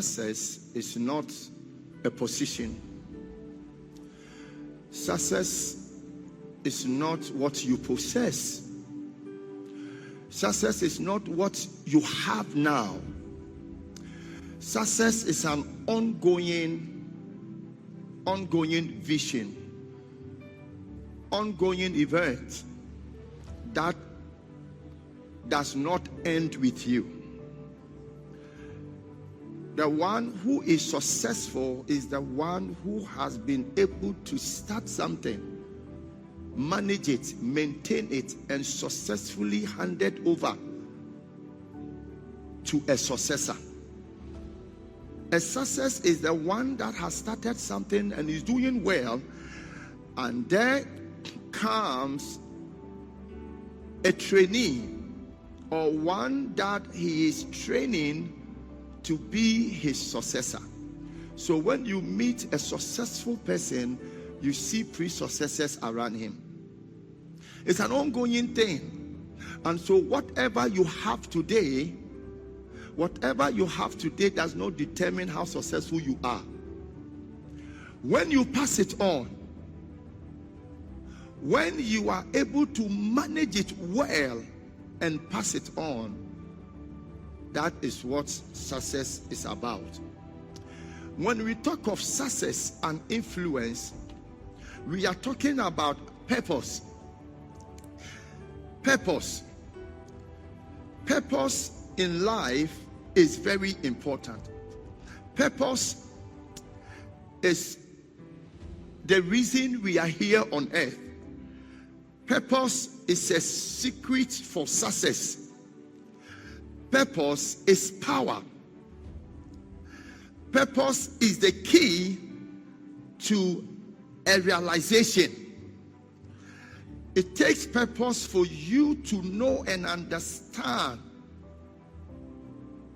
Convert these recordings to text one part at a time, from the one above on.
success is not a position. Success is not what you possess. Success is not what you have now. Success is an ongoing vision, ongoing event that does not end with you. The one who is successful is the one who has been able to start something, manage it, maintain it, and successfully hand it over to a successor. A success is the one that has started something and is doing well, and there comes a trainee or one that he is training to be his successor. So when you meet a successful person, you see pre-successors around him. It's an ongoing thing. And so whatever you have today does not determine how successful you are. When you pass it on, when you are able to manage it well and pass it on, that is what success is about. When we talk of success and influence, we are talking about purpose. Purpose in life is very important. Purpose is the reason we are here on earth. Purpose is a secret for success. Purpose is power. Purpose is the key to a realization. It takes purpose for you to know and understand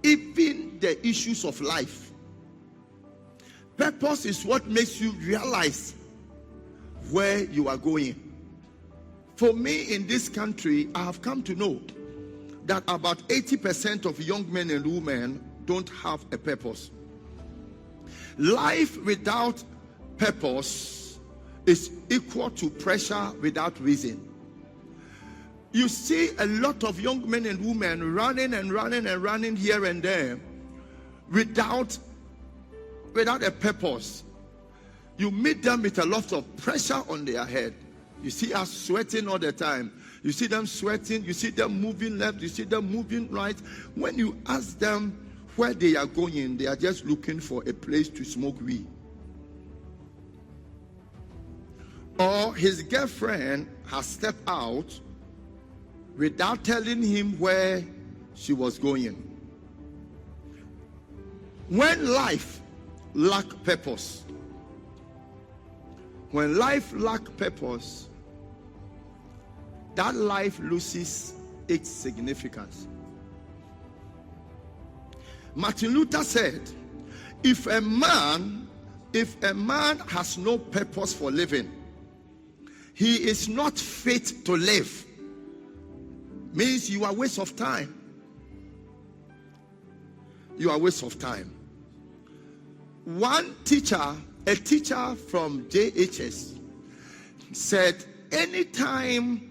even the issues of life. Purpose is what makes you realize where you are going. For me in this country, I have come to know that about 80% of young men and women don't have a purpose. Life without purpose is equal to pressure without reason. You see a lot of young men and women running here and there without a purpose. You meet them with a lot of pressure on their head. You see us sweating all the time. You see them sweating, you see them moving left, you see them moving right. When you ask them where they are going, they are just looking for a place to smoke weed. Or his girlfriend has stepped out without telling him where she was going. When life lacks purpose, that life loses its significance. Martin Luther said, if a man has no purpose for living, he is not fit to live. Means you are a waste of time. You are a waste of time. One teacher, a teacher from JHS, said anytime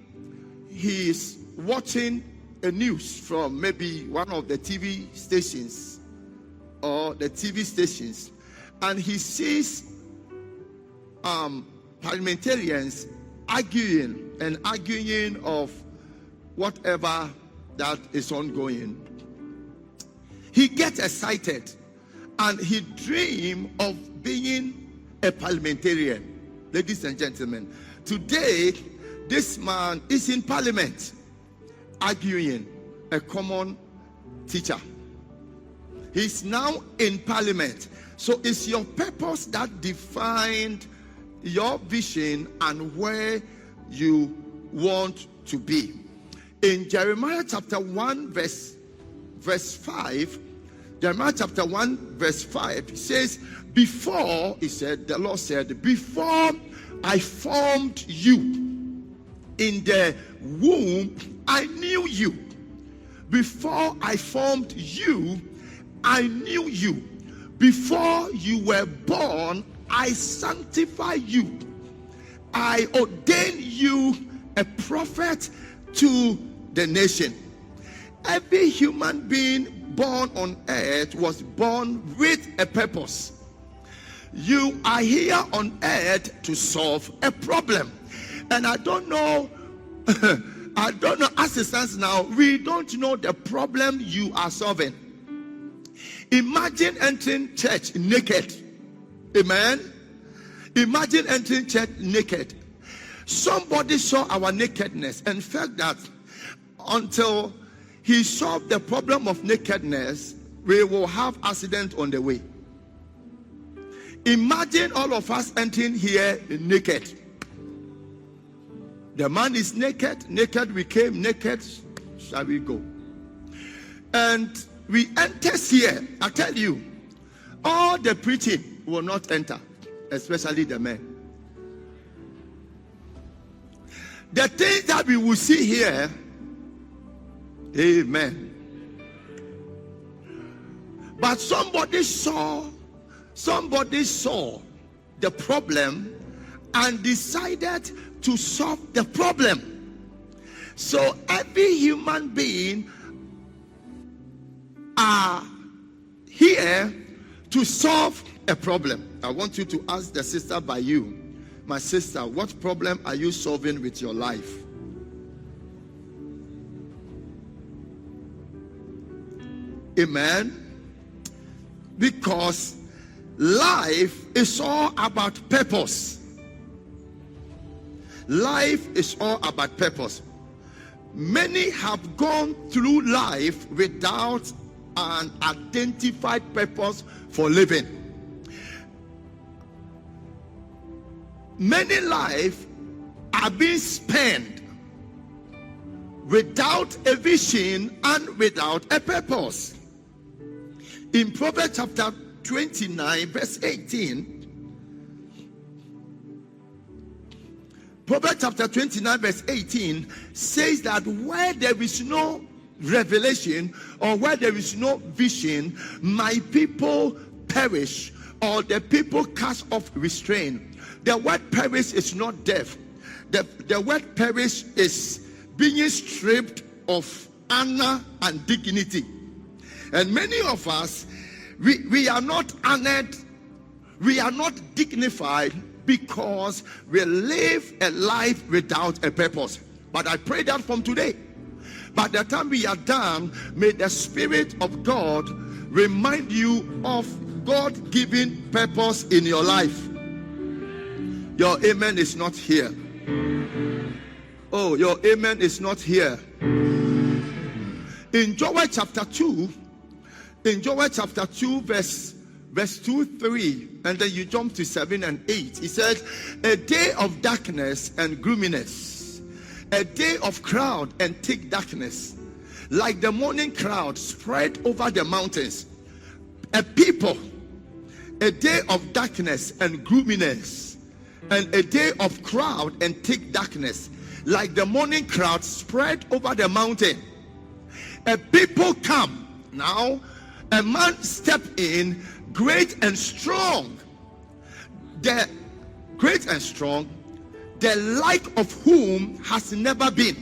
he is watching a news from maybe one of the TV stations and he sees parliamentarians arguing of whatever that is ongoing, he gets excited and he dreams of being a parliamentarian. Ladies and gentlemen, today this man is in parliament arguing, a common teacher. He's now in parliament. So it's your purpose that defined your vision and where you want to be. In Jeremiah chapter 1 verse 5, Jeremiah chapter 1 verse 5 says, before, he said, the Lord said, before I formed you in the womb, I knew you. Before I formed you, I knew you. before you were born, I sanctify you. I ordain you a prophet to the nation. Every human being born on earth was born with a purpose. You are here on earth to solve a problem. And I don't know, as it stands now, we don't know the problem you are solving. Imagine entering church naked. Amen. Imagine entering church naked. Somebody saw our nakedness and felt that until he solved the problem of nakedness, we will have accident on the way. Imagine all of us entering here naked. The man is naked. Naked we came. Naked shall we go. And we enter here. I tell you, all the preaching will not enter, especially the men. The things that we will see here, amen. But somebody saw the problem and decided to solve the problem. So every human being are here to solve a problem. I want you to ask the sister by you, my sister, what problem are you solving with your life? Amen. Because life is all about purpose. Life is all about purpose. Many have gone through life without an identified purpose for living. Many lives are being spent without a vision and without a purpose. In Proverbs chapter 29 verse 18, Proverbs chapter 29 verse 18 says that where there is no revelation or where there is no vision, my people perish, or the people cast off restraint. The word perish is not death. The word perish is being stripped of honor and dignity. And many of us, we are not honored, we are not dignified because we live a life without a purpose. But I pray that from today, by the time we are done, may the Spirit of God remind you of God-given purpose in your life. Your amen is not here. Oh, your amen is not here. In Joel chapter 2, verse 2, 3, and then you jump to 7 and 8. He said, a day of darkness and gloominess, a day of crowd and thick darkness, like the morning crowd spread over the mountains. A people, a day of darkness and gloominess, and a day of crowd and thick darkness, like the morning crowd spread over the mountain. A people come. Now, a man step in, great and strong. The great and strong, the like of whom has never been,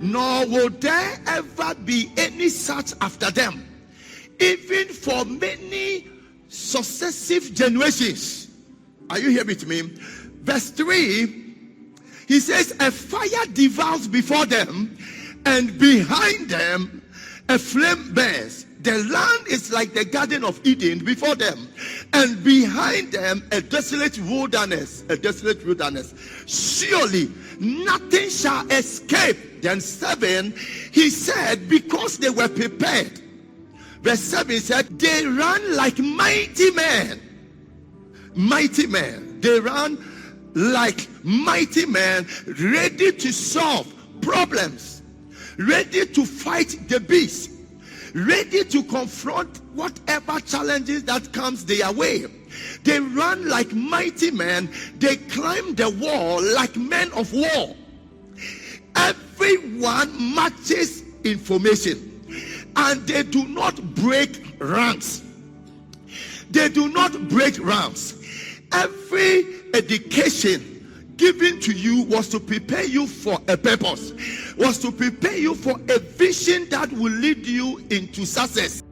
nor will there ever be any such after them, even for many successive generations. Are you here with me? Verse 3, he says, a fire devours before them, and behind them a flame burns. The land is like the Garden of Eden before them, and behind them a desolate wilderness, Surely nothing shall escape. Then 7, he said, because they were prepared. Verse 7 said, they ran like mighty men. Mighty men. They ran like mighty men, ready to solve problems, ready to fight the beast, ready to confront whatever challenges that comes their way. They run like mighty men. They climb the wall like men of war. Everyone matches information, and they do not break ranks. They do not break ranks. Every education given to you was to prepare you for a purpose, was to prepare you for a vision that will lead you into success.